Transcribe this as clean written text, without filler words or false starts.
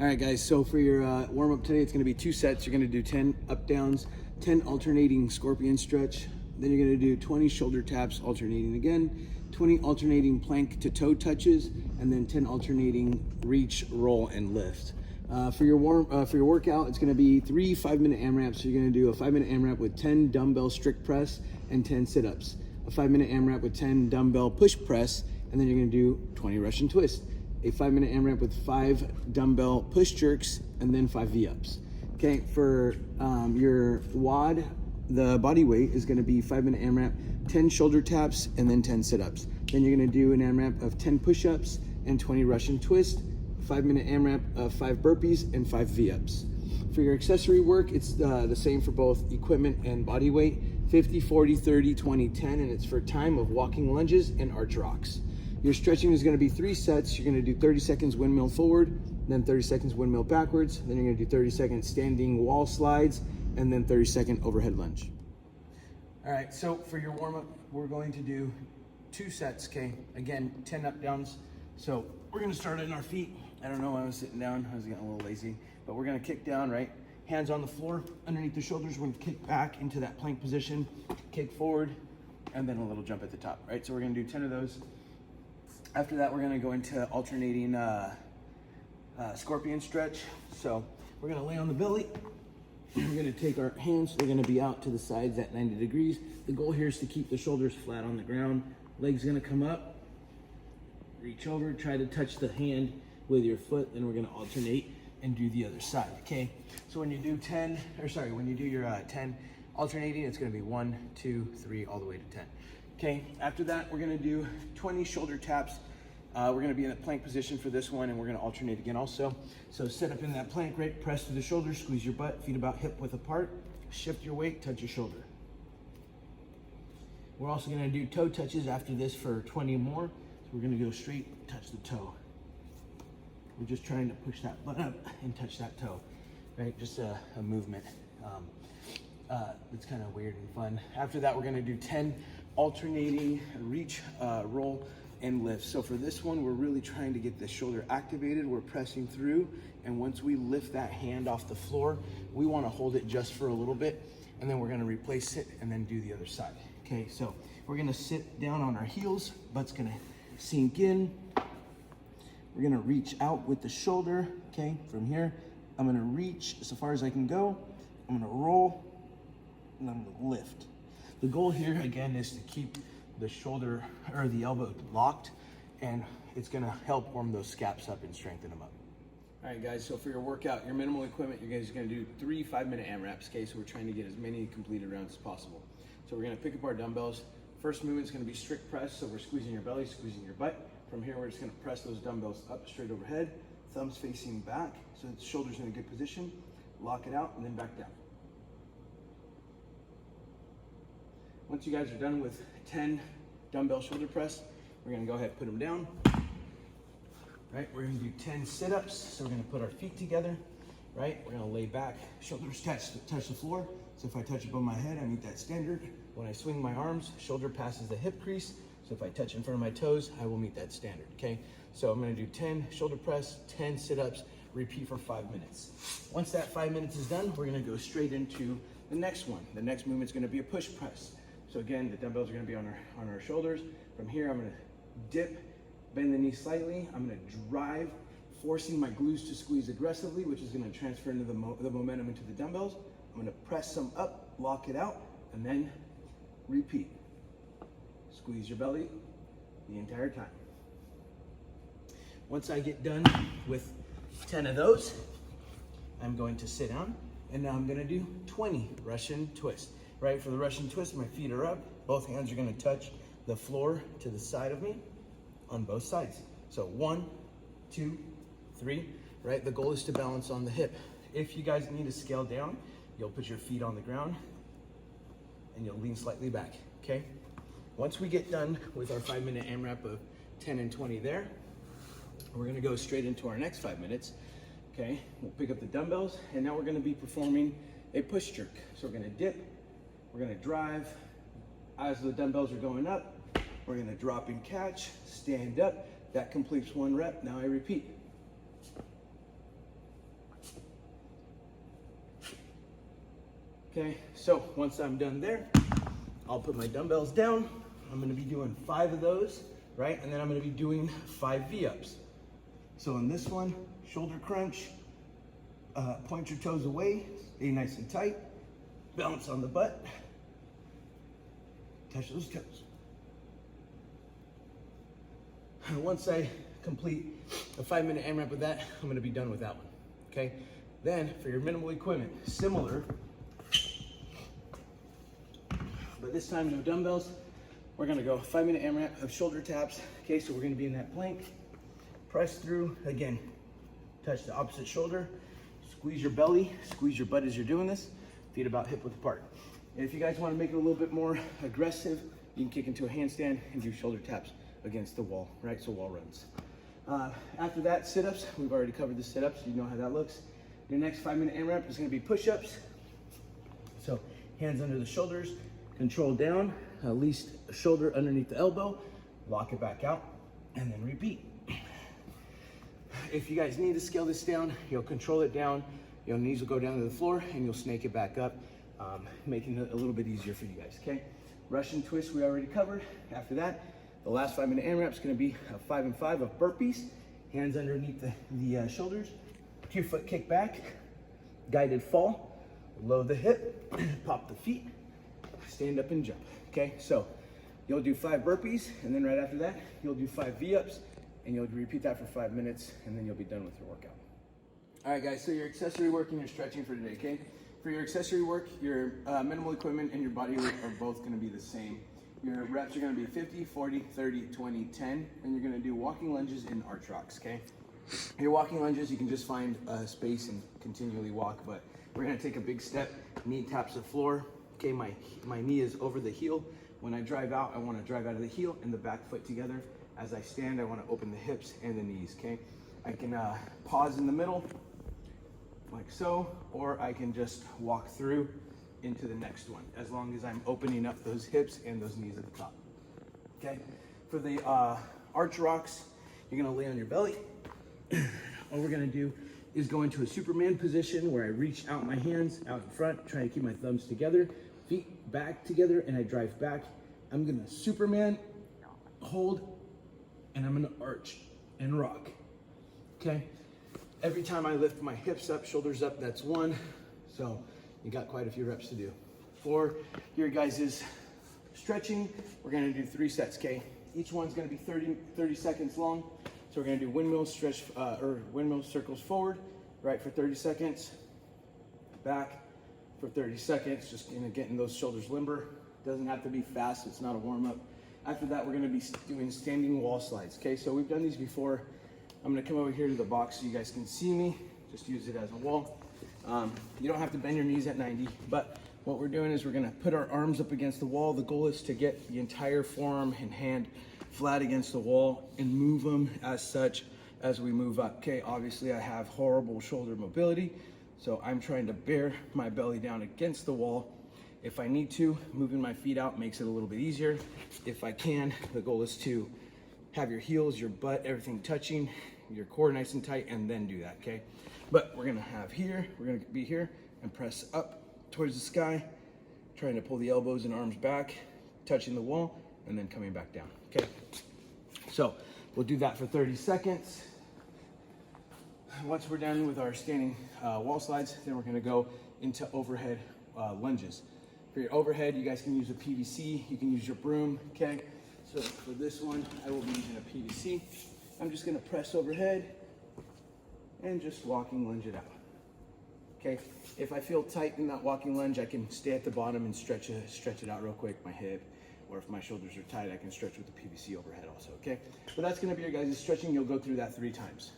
All right, guys, so for your warm-up today, it's gonna be 2 sets. You're gonna do 10 up-downs, 10 alternating scorpion stretch. Then you're gonna do 20 shoulder taps alternating again, 20 alternating plank to toe touches, and then 10 alternating reach, roll, and lift. For your workout, it's gonna be 3 5-minute AMRAPs. So you're gonna do a 5-minute AMRAP with 10 dumbbell strict press and 10 sit-ups. A 5-minute AMRAP with 10 dumbbell push press, and then you're gonna do 20 Russian twists. A 5-minute AMRAP with 5 dumbbell push jerks, and then 5 V-ups. Okay, for your WOD, the body weight is gonna be 5-minute AMRAP, 10 shoulder taps, and then 10 sit-ups. Then you're gonna do an AMRAP of 10 push-ups and 20 Russian twists, 5-minute AMRAP of 5 burpees and 5 V-ups. For your accessory work, it's the same for both equipment and body weight, 50, 40, 30, 20, 10, and it's for time of walking lunges and arch rocks. Your stretching is gonna be 3 sets. You're gonna do 30 seconds windmill forward, then 30 seconds windmill backwards, then you're gonna do 30 seconds standing wall slides, and then 30-second overhead lunge. All right, so for your warm-up, we're going to do 2 sets, okay? Again, 10 up downs. So we're gonna start on our feet. I don't know why I was sitting down, I was getting a little lazy, but we're gonna kick down, right? Hands on the floor, underneath the shoulders, we're gonna kick back into that plank position, kick forward, and then a little jump at the top, right? So we're gonna do 10 of those. After that, we're gonna go into alternating scorpion stretch. So we're gonna lay on the belly. We're gonna take our hands, they're gonna be out to the sides at 90 degrees. The goal here is to keep the shoulders flat on the ground. Legs gonna come up, reach over, try to touch the hand with your foot, then we're gonna alternate and do the other side, okay? So when you do your 10 alternating, it's gonna be 1, 2, 3, all the way to 10. Okay, after that, we're gonna do 20 shoulder taps. We're gonna be in a plank position for this one, and we're gonna alternate again also. So sit up in that plank, right? Press to the shoulder, squeeze your butt, feet about hip width apart, shift your weight, touch your shoulder. We're also gonna do toe touches after this for 20 more. So we're gonna go straight, touch the toe. We're just trying to push that butt up and touch that toe, right? Just a movement. It's kind of weird and fun. After that, we're gonna do 10 alternating reach, roll, and lift. So for this one, we're really trying to get the shoulder activated. We're pressing through, and once we lift that hand off the floor, we wanna hold it just for a little bit, and then we're gonna replace it and then do the other side. Okay, so we're gonna sit down on our heels, butt's gonna sink in. We're gonna reach out with the shoulder, okay? From here, I'm gonna reach so far as I can go. I'm gonna roll, and I'm gonna lift. The goal here, again, is to keep the shoulder or the elbow locked, and it's gonna help warm those scaps up and strengthen them up. All right, guys, so for your workout, your minimal equipment, you guys are gonna do 3 5-minute AMRAPs, okay? So we're trying to get as many completed rounds as possible. So we're gonna pick up our dumbbells. First movement's gonna be strict press, so we're squeezing your belly, squeezing your butt. From here, we're just gonna press those dumbbells up straight overhead, thumbs facing back, so the shoulder's in a good position. Lock it out, and then back down. Once you guys are done with 10 dumbbell shoulder press, we're gonna go ahead and put them down. Right, we're gonna do 10 sit-ups. So we're gonna put our feet together, right? We're gonna lay back, shoulders touch the floor. So if I touch above my head, I meet that standard. When I swing my arms, shoulder passes the hip crease. So if I touch in front of my toes, I will meet that standard, okay? So I'm gonna do 10 shoulder press, 10 sit-ups, repeat for 5 minutes. Once that 5 minutes is done, we're gonna go straight into the next one. The next movement's gonna be a push press. So again, the dumbbells are gonna be on our shoulders. From here, I'm gonna dip, bend the knee slightly. I'm gonna drive, forcing my glutes to squeeze aggressively, which is gonna transfer into the momentum into the dumbbells. I'm gonna press some up, lock it out, and then repeat. Squeeze your belly the entire time. Once I get done with 10 of those, I'm going to sit down, and now I'm gonna do 20 Russian twists. Right, for the Russian twist, my feet are up. Both hands are gonna touch the floor to the side of me on both sides. So 1, 2, 3, right? The goal is to balance on the hip. If you guys need to scale down, you'll put your feet on the ground and you'll lean slightly back, okay? Once we get done with our 5-minute AMRAP of 10 and 20 there, we're gonna go straight into our next 5 minutes, okay? We'll pick up the dumbbells, and now we're gonna be performing a push jerk. So we're gonna dip, we're gonna drive. As the dumbbells are going up, we're gonna drop and catch, stand up. That completes 1 rep. Now I repeat. Okay, so once I'm done there, I'll put my dumbbells down. I'm gonna be doing 5 of those, right? And then I'm gonna be doing 5 V-ups. So in this one, shoulder crunch, point your toes away, stay nice and tight, balance on the butt, touch those toes. And once I complete a 5-minute AMRAP with that, I'm gonna be done with that one, okay? Then for your minimal equipment, similar, but this time no dumbbells, we're gonna go 5-minute AMRAP of shoulder taps, okay? So we're gonna be in that plank, press through, again, touch the opposite shoulder, squeeze your belly, squeeze your butt as you're doing this, feet about hip width apart. And if you guys wanna make it a little bit more aggressive, you can kick into a handstand and do shoulder taps against the wall, right? So wall runs. After that, sit-ups. We've already covered the sit-ups. You know how that looks. Your next 5-minute AMRAP is going to be push-ups. So hands under the shoulders, control down, at least a shoulder underneath the elbow, lock it back out, and then repeat. If you guys need to scale this down, you'll control it down. Your knees will go down to the floor, and you'll snake it back up, making it a little bit easier for you guys, okay? Russian twist we already covered. After that, the last 5-minute AMRAP is going to be a 5 and 5 of burpees, hands underneath the shoulders, 2-foot kick back, guided fall, low the hip, pop the feet, stand up and jump. Okay, so you'll do 5 burpees, and then right after that, you'll do 5 V-ups, and you'll repeat that for 5 minutes, and then you'll be done with your workout. All right, guys, so your accessory work and your stretching for today, okay? For your accessory work, your minimal equipment and your body weight are both going to be the same. Your reps are going to be 50, 40, 30, 20, 10, and you're going to do walking lunges and arch rocks, okay? Your walking lunges, you can just find a space and continually walk, but we're going to take a big step. Knee taps the floor, okay? My knee is over the heel. When I drive out, I want to drive out of the heel and the back foot together. As I stand, I want to open the hips and the knees, okay? I can pause in the middle, like so, or I can just walk through into the next one, as long as I'm opening up those hips and those knees at the top, okay? For the arch rocks, you're gonna lay on your belly. All we're gonna do is go into a Superman position where I reach out my hands out in front, trying to keep my thumbs together, feet back together, and I drive back. I'm gonna Superman, hold, and I'm gonna arch and rock, okay? Every time I lift my hips up, shoulders up, that's 1. So you got quite a few reps to do. For your guys' stretching, we're gonna do 3 sets, okay? Each one's gonna be 30 seconds long. So we're gonna do windmill stretch, or windmill circles forward, right, for 30 seconds, back for 30 seconds, just getting those shoulders limber. Doesn't have to be fast, it's not a warm-up. After that, we're gonna be doing standing wall slides, okay? So we've done these before. I'm gonna come over here to the box so you guys can see me. Just use it as a wall. You don't have to bend your knees at 90, but what we're doing is we're gonna put our arms up against the wall. The goal is to get the entire forearm and hand flat against the wall and move them as such as we move up. Okay, obviously I have horrible shoulder mobility, so I'm trying to bear my belly down against the wall. If I need to, moving my feet out makes it a little bit easier. If I can, the goal is to have your heels, your butt, everything touching, your core nice and tight, and then do that, okay? But we're gonna be here and press up towards the sky, trying to pull the elbows and arms back, touching the wall, and then coming back down, okay? So we'll do that for 30 seconds. Once we're done with our standing wall slides, then we're gonna go into overhead lunges. For your overhead, you guys can use a PVC, you can use your broom, okay? So for this one, I will be using a PVC. I'm just gonna press overhead and just walking lunge it out, okay? If I feel tight in that walking lunge, I can stay at the bottom and stretch it out real quick, my hip, or if my shoulders are tight, I can stretch with the PVC overhead also, okay? But that's gonna be your guys' stretching. You'll go through that 3 times.